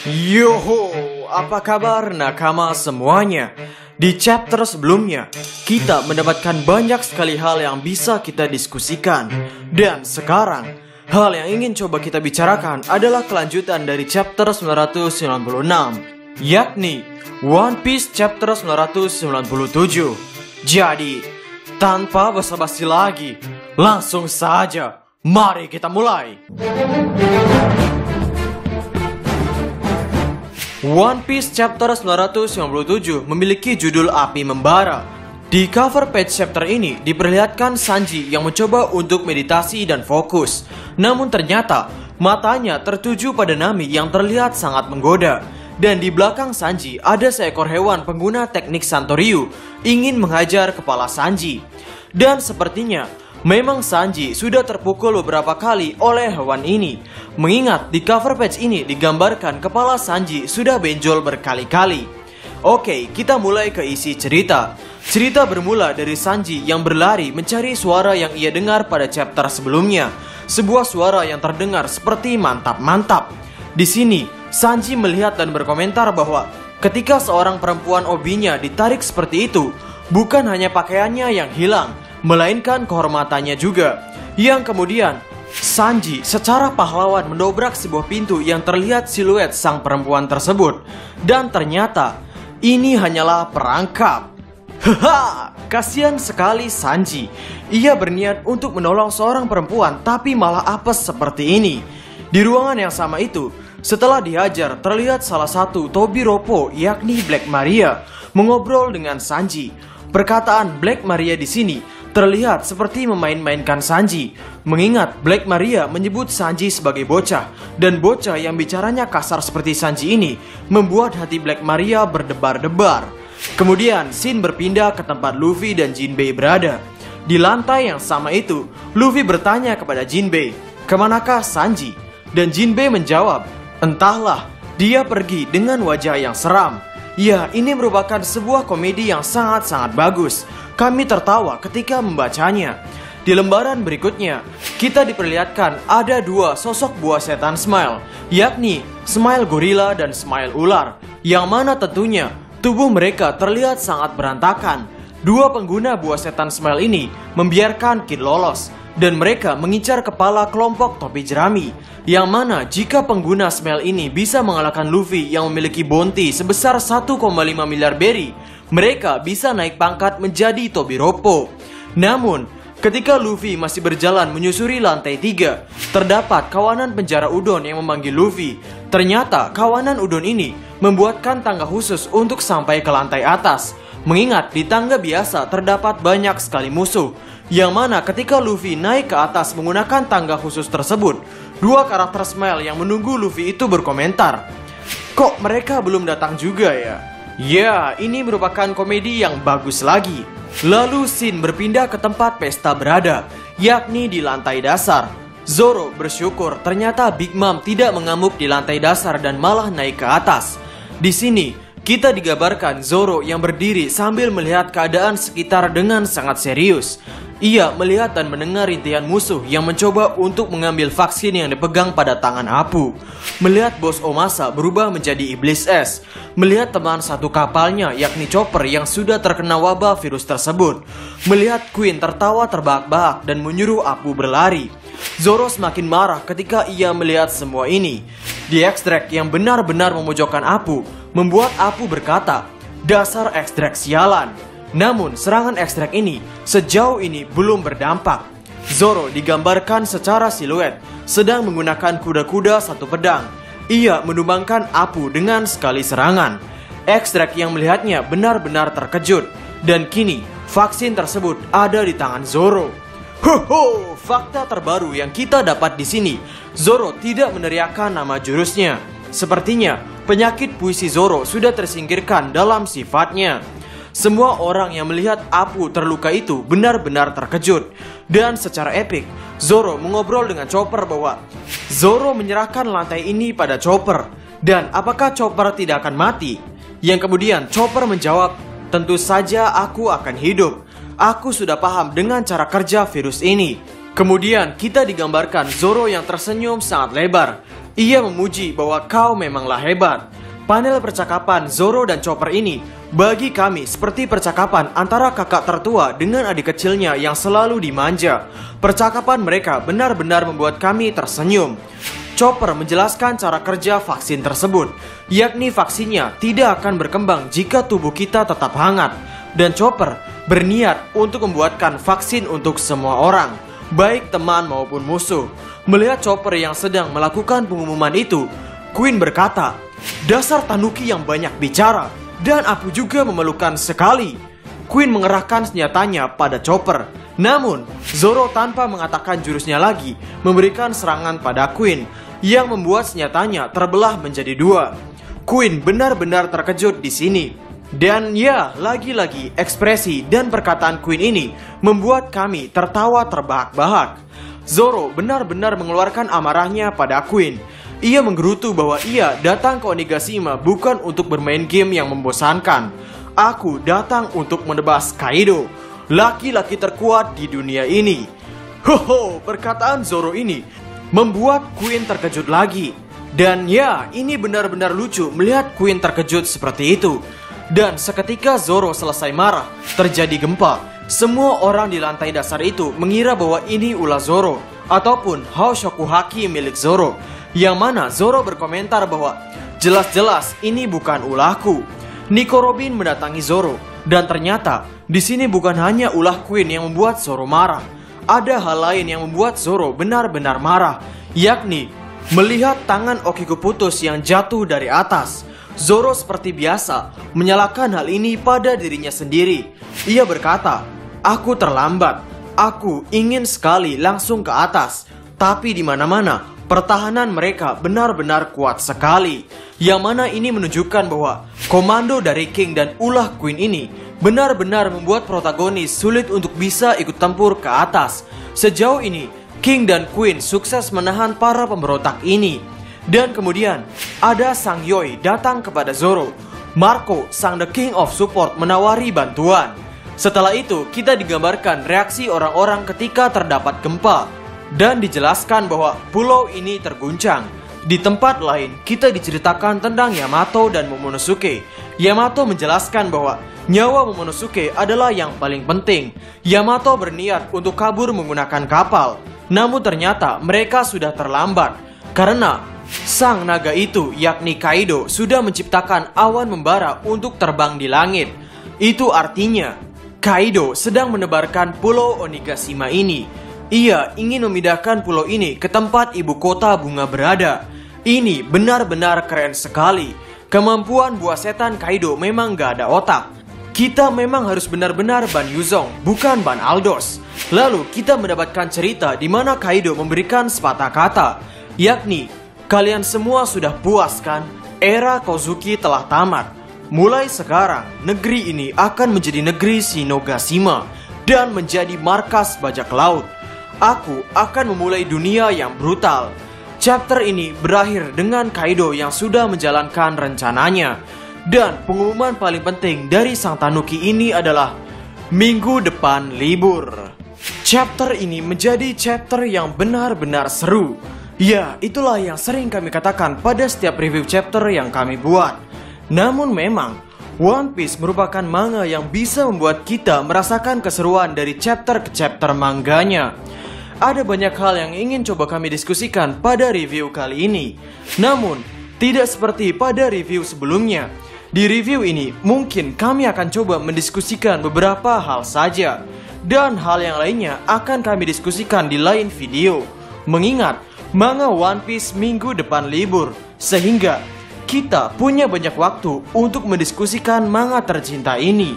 Yoho, apa kabar nakama semuanya? Di chapter sebelumnya, kita mendapatkan banyak sekali hal yang bisa kita diskusikan. Dan sekarang, hal yang ingin coba kita bicarakan adalah kelanjutan dari chapter 996, yakni One Piece chapter 997. Jadi, tanpa basa-basi lagi, langsung saja, mari kita mulai. One Piece chapter 997 memiliki judul Api Membara. Di cover page chapter ini diperlihatkan Sanji yang mencoba untuk meditasi dan fokus. Namun ternyata matanya tertuju pada Nami yang terlihat sangat menggoda. Dan di belakang Sanji ada seekor hewan pengguna teknik Santoryu ingin menghajar kepala Sanji. Dan sepertinya memang Sanji sudah terpukul beberapa kali oleh hewan ini. Mengingat di cover page ini digambarkan kepala Sanji sudah benjol berkali-kali. Oke, kita mulai ke isi cerita. Cerita bermula dari Sanji yang berlari mencari suara yang ia dengar pada chapter sebelumnya. Sebuah suara yang terdengar seperti mantap-mantap. Di sini, Sanji melihat dan berkomentar bahwa ketika seorang perempuan obinya ditarik seperti itu, bukan hanya pakaiannya yang hilang, melainkan kehormatannya juga. Yang kemudian Sanji secara pahlawan mendobrak sebuah pintu yang terlihat siluet sang perempuan tersebut. Dan ternyata ini hanyalah perangkap. Haha, kasihan sekali Sanji. Ia berniat untuk menolong seorang perempuan tapi malah apes seperti ini. Di ruangan yang sama itu, setelah dihajar terlihat salah satu Tobiropo yakni Black Maria mengobrol dengan Sanji. Perkataan Black Maria di sini terlihat seperti memain-mainkan Sanji, mengingat Black Maria menyebut Sanji sebagai bocah, dan bocah yang bicaranya kasar seperti Sanji ini membuat hati Black Maria berdebar-debar. Kemudian scene berpindah ke tempat Luffy dan Jinbei berada. Di lantai yang sama itu, Luffy bertanya kepada Jinbei, "Kemanakah Sanji?" Dan Jinbei menjawab, "Entahlah, dia pergi dengan wajah yang seram." Ya, ini merupakan sebuah komedi yang sangat-sangat bagus. Kami tertawa ketika membacanya. Di lembaran berikutnya, kita diperlihatkan ada dua sosok buah setan Smile, yakni Smile Gorilla dan Smile Ular, yang mana tentunya tubuh mereka terlihat sangat berantakan. Dua pengguna buah setan Smile ini membiarkan Kid lolos, dan mereka mengincar kepala kelompok topi jerami, yang mana jika pengguna Smile ini bisa mengalahkan Luffy yang memiliki bounty sebesar 1,5 miliar berry, mereka bisa naik pangkat menjadi Tobiropo. Namun, ketika Luffy masih berjalan menyusuri lantai 3, terdapat kawanan penjara udon yang memanggil Luffy. Ternyata kawanan udon ini membuatkan tangga khusus untuk sampai ke lantai atas. Mengingat di tangga biasa terdapat banyak sekali musuh, yang mana ketika Luffy naik ke atas menggunakan tangga khusus tersebut, dua karakter Smile yang menunggu Luffy itu berkomentar, "Kok mereka belum datang juga ya?" Ya, ini merupakan komedi yang bagus lagi. Lalu scene berpindah ke tempat pesta berada, yakni di lantai dasar. Zoro bersyukur ternyata Big Mom tidak mengamuk di lantai dasar dan malah naik ke atas. Di sini kita digambarkan Zoro yang berdiri sambil melihat keadaan sekitar dengan sangat serius. Ia melihat dan mendengar rintihan musuh yang mencoba untuk mengambil vaksin yang dipegang pada tangan Apu. Melihat bos Omasa berubah menjadi iblis es. Melihat teman satu kapalnya yakni Chopper yang sudah terkena wabah virus tersebut. Melihat Queen tertawa terbahak-bahak dan menyuruh Apu berlari. Zoro semakin marah ketika ia melihat semua ini. Di ekstrak yang benar-benar memojokkan Apu membuat Apu berkata, "Dasar ekstrak sialan." Namun serangan ekstrak ini sejauh ini belum berdampak. Zoro digambarkan secara siluet sedang menggunakan kuda-kuda satu pedang. Ia menumbangkan Apu dengan sekali serangan. Ekstrak yang melihatnya benar-benar terkejut. Dan kini vaksin tersebut ada di tangan Zoro. Hoho, fakta terbaru yang kita dapat di sini, Zoro tidak meneriakkan nama jurusnya. Sepertinya penyakit puisi Zoro sudah tersingkirkan dalam sifatnya. Semua orang yang melihat Apu terluka itu benar-benar terkejut. Dan secara epik, Zoro mengobrol dengan Chopper bahwa Zoro menyerahkan lantai ini pada Chopper. Dan apakah Chopper tidak akan mati? Yang kemudian Chopper menjawab, "Tentu saja aku akan hidup. Aku sudah paham dengan cara kerja virus ini." Kemudian kita digambarkan Zoro yang tersenyum sangat lebar. Ia memuji bahwa kau memanglah hebat. Panel percakapan Zoro dan Chopper ini bagi kami seperti percakapan antara kakak tertua dengan adik kecilnya yang selalu dimanja. Percakapan mereka benar-benar membuat kami tersenyum. Chopper menjelaskan cara kerja vaksin tersebut, yakni vaksinnya tidak akan berkembang jika tubuh kita tetap hangat. Dan Chopper berniat untuk membuatkan vaksin untuk semua orang, baik teman maupun musuh. Melihat Chopper yang sedang melakukan pengumuman itu, Queen berkata, "Dasar Tanuki yang banyak bicara, dan aku juga memerlukan sekali." Queen mengerahkan senjatanya pada Chopper. Namun, Zoro tanpa mengatakan jurusnya lagi, memberikan serangan pada Queen, yang membuat senjatanya terbelah menjadi dua. Queen benar-benar terkejut di sini. Dan ya, lagi-lagi ekspresi dan perkataan Queen ini membuat kami tertawa terbahak-bahak. Zoro benar-benar mengeluarkan amarahnya pada Queen. Ia menggerutu bahwa ia datang ke Onigashima bukan untuk bermain game yang membosankan. Aku datang untuk menebas Kaido, laki-laki terkuat di dunia ini. Hoho, perkataan Zoro ini membuat Queen terkejut lagi. Dan ya, ini benar-benar lucu melihat Queen terkejut seperti itu. Dan seketika Zoro selesai marah, terjadi gempa. Semua orang di lantai dasar itu mengira bahwa ini ulah Zoro ataupun Hoshoku Haki milik Zoro, yang mana Zoro berkomentar bahwa jelas-jelas ini bukan ulahku. Nico Robin mendatangi Zoro, dan ternyata di sini bukan hanya ulah Queen yang membuat Zoro marah. Ada hal lain yang membuat Zoro benar-benar marah, yakni melihat tangan Okiku putus yang jatuh dari atas. Zoro seperti biasa menyalahkan hal ini pada dirinya sendiri. Ia berkata, "Aku terlambat. Aku ingin sekali langsung ke atas, tapi di mana-mana pertahanan mereka benar-benar kuat sekali." Yang mana ini menunjukkan bahwa komando dari King dan ulah Queen ini benar-benar membuat protagonis sulit untuk bisa ikut tempur ke atas. Sejauh ini, King dan Queen sukses menahan para pemberontak ini. Dan kemudian, ada Sang Yoi datang kepada Zoro. Marco, sang The King of Support, menawari bantuan. Setelah itu, kita digambarkan reaksi orang-orang ketika terdapat gempa. Dan dijelaskan bahwa pulau ini terguncang. Di tempat lain, kita diceritakan tentang Yamato dan Momonosuke. Yamato menjelaskan bahwa nyawa Momonosuke adalah yang paling penting. Yamato berniat untuk kabur menggunakan kapal. Namun ternyata mereka sudah terlambat. Karena sang naga itu, yakni Kaido, sudah menciptakan awan membara untuk terbang di langit. Itu artinya, Kaido sedang menebarkan pulau Onigashima ini. Ia ingin memindahkan pulau ini ke tempat ibu kota bunga berada. Ini benar-benar keren sekali. Kemampuan buah setan Kaido memang gak ada otak. Kita memang harus benar-benar Ban Yuzong, bukan Ban Aldos. Lalu kita mendapatkan cerita di mana Kaido memberikan sepatah kata, yakni, "Kalian semua sudah puas kan? Era Kozuki telah tamat. Mulai sekarang, negeri ini akan menjadi negeri Shinogashima dan menjadi markas bajak laut. Aku akan memulai dunia yang brutal." Chapter ini berakhir dengan Kaido yang sudah menjalankan rencananya. Dan pengumuman paling penting dari sang Tanuki ini adalah minggu depan libur. Chapter ini menjadi chapter yang benar-benar seru. Ya, itulah yang sering kami katakan pada setiap review chapter yang kami buat. Namun memang, One Piece merupakan manga yang bisa membuat kita merasakan keseruan dari chapter ke chapter mangganya. Ada banyak hal yang ingin coba kami diskusikan pada review kali ini. Namun, tidak seperti pada review sebelumnya. Di review ini, mungkin kami akan coba mendiskusikan beberapa hal saja. Dan hal yang lainnya akan kami diskusikan di lain video. Mengingat, manga One Piece minggu depan libur. Sehingga, kita punya banyak waktu untuk mendiskusikan manga tercinta ini.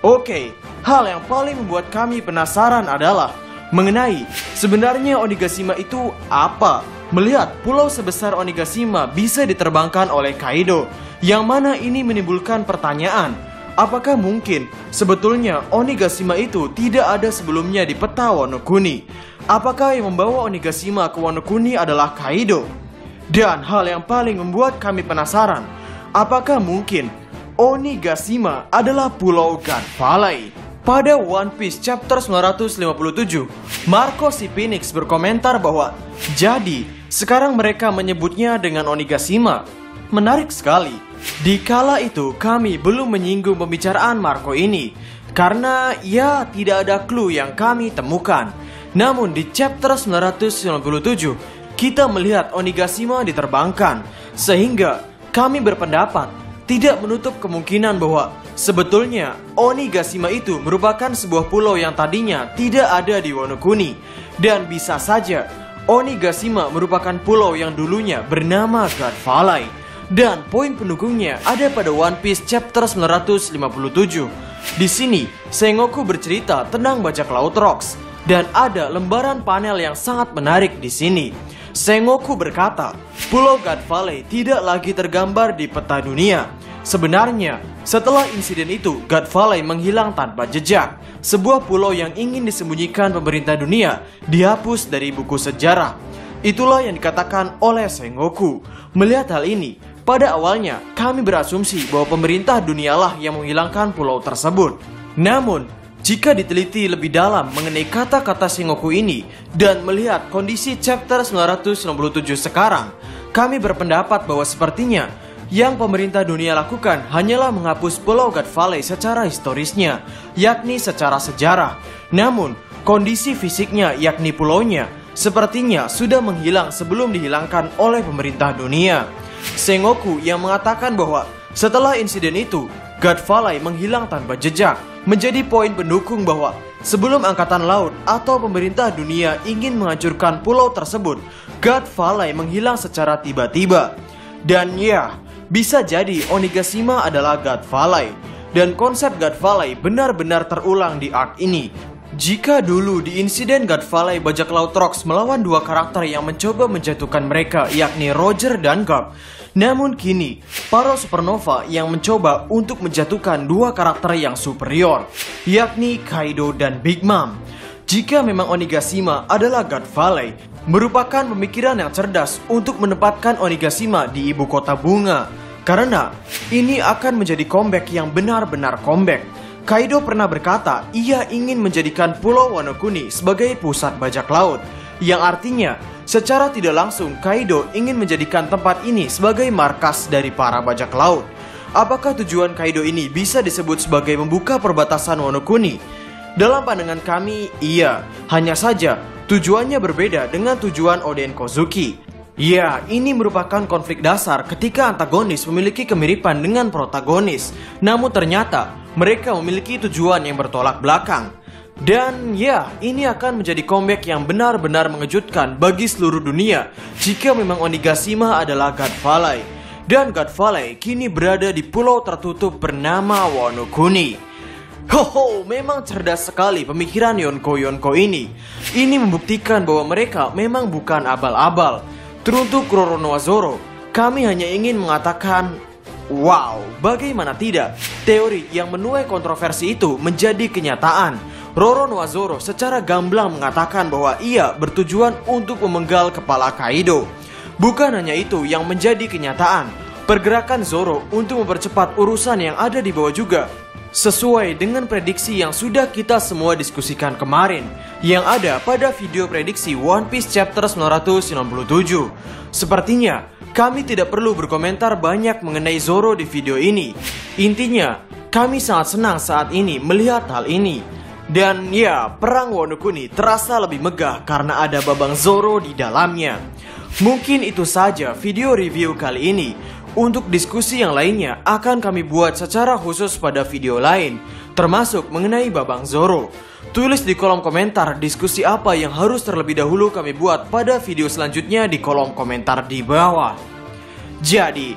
Oke, hal yang paling membuat kami penasaran adalah mengenai sebenarnya Onigashima itu apa? Melihat pulau sebesar Onigashima bisa diterbangkan oleh Kaido, yang mana ini menimbulkan pertanyaan, apakah mungkin sebetulnya Onigashima itu tidak ada sebelumnya di peta Wano Kuni? Apakah yang membawa Onigashima ke Wano Kuni adalah Kaido? Dan hal yang paling membuat kami penasaran, apakah mungkin Onigashima adalah Pulau Gun Valley? Pada One Piece chapter 957, Marco si Phoenix berkomentar bahwa jadi Sekarang mereka menyebutnya dengan Onigashima. Menarik sekali. Di kala itu kami belum menyinggung pembicaraan Marco ini, karena ya tidak ada clue yang kami temukan. Namun di chapter 997 kita melihat Onigashima diterbangkan, sehingga kami berpendapat tidak menutup kemungkinan bahwa sebetulnya Onigashima itu merupakan sebuah pulau yang tadinya tidak ada di Wano Kuni. Dan bisa saja Onigashima merupakan pulau yang dulunya bernama God Valley. Dan poin pendukungnya ada pada One Piece chapter 957. Di sini Sengoku bercerita tentang bajak laut Rocks, dan ada lembaran panel yang sangat menarik di sini. Sengoku berkata, Pulau God Valley tidak lagi tergambar di peta dunia. Sebenarnya, setelah insiden itu, God Valley menghilang tanpa jejak. Sebuah pulau yang ingin disembunyikan pemerintah dunia dihapus dari buku sejarah. Itulah yang dikatakan oleh Sengoku. Melihat hal ini, pada awalnya kami berasumsi bahwa pemerintah dunialah yang menghilangkan pulau tersebut. Namun, jika diteliti lebih dalam mengenai kata-kata Sengoku ini dan melihat kondisi chapter 997 sekarang, kami berpendapat bahwa sepertinya yang pemerintah dunia lakukan hanyalah menghapus Pulau God Valley secara historisnya, yakni secara sejarah. Namun, kondisi fisiknya yakni pulaunya sepertinya sudah menghilang sebelum dihilangkan oleh pemerintah dunia. Sengoku yang mengatakan bahwa setelah insiden itu, God Valley menghilang tanpa jejak, menjadi poin pendukung bahwa sebelum angkatan laut atau pemerintah dunia ingin menghancurkan pulau tersebut, God Valley menghilang secara tiba-tiba. Dan ya, bisa jadi Onigashima adalah God Valley, dan konsep God Valley benar-benar terulang di arc ini. Jika dulu di insiden God Valley bajak laut Rocks melawan dua karakter yang mencoba menjatuhkan mereka, yakni Roger dan Garp, namun kini para supernova yang mencoba untuk menjatuhkan dua karakter yang superior, yakni Kaido dan Big Mom. Jika memang Onigashima adalah God Valley, merupakan pemikiran yang cerdas untuk menempatkan Onigashima di ibu kota bunga, karena ini akan menjadi comeback yang benar-benar comeback. Kaido pernah berkata ia ingin menjadikan Pulau Wano Kuni sebagai pusat bajak laut, yang artinya secara tidak langsung Kaido ingin menjadikan tempat ini sebagai markas dari para bajak laut. Apakah tujuan Kaido ini bisa disebut sebagai membuka perbatasan Wano Kuni? Dalam pandangan kami, iya. Hanya saja tujuannya berbeda dengan tujuan Oden Kozuki. Ya, ini merupakan konflik dasar ketika antagonis memiliki kemiripan dengan protagonis, namun ternyata mereka memiliki tujuan yang bertolak belakang. Dan ya, ini akan menjadi comeback yang benar-benar mengejutkan bagi seluruh dunia jika memang Onigashima adalah God Valley. Dan God Valley kini berada di pulau tertutup bernama Wano Kuni. Hoho, memang cerdas sekali pemikiran Yonko ini. Ini membuktikan bahwa mereka memang bukan abal-abal. Teruntuk Roronoa-Zoro, kami hanya ingin mengatakan, wow, bagaimana tidak, teori yang menuai kontroversi itu menjadi kenyataan. Roronoa-Zoro secara gamblang mengatakan bahwa ia bertujuan untuk memenggal kepala Kaido. Bukan hanya itu yang menjadi kenyataan, pergerakan Zoro untuk mempercepat urusan yang ada di bawah juga sesuai dengan prediksi yang sudah kita semua diskusikan kemarin, yang ada pada video prediksi One Piece chapter 997. Sepertinya kami tidak perlu berkomentar banyak mengenai Zoro di video ini. Intinya, kami sangat senang saat ini melihat hal ini. Dan ya, perang Wano Kuni terasa lebih megah karena ada babang Zoro di dalamnya. Mungkin itu saja video review kali ini. Untuk diskusi yang lainnya akan kami buat secara khusus pada video lain, termasuk mengenai babang Zoro. Tulis di kolom komentar diskusi apa yang harus terlebih dahulu kami buat pada video selanjutnya di kolom komentar di bawah. Jadi,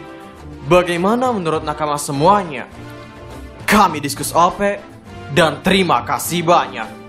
bagaimana menurut nakama semuanya? Kami Diskus OP, dan terima kasih banyak.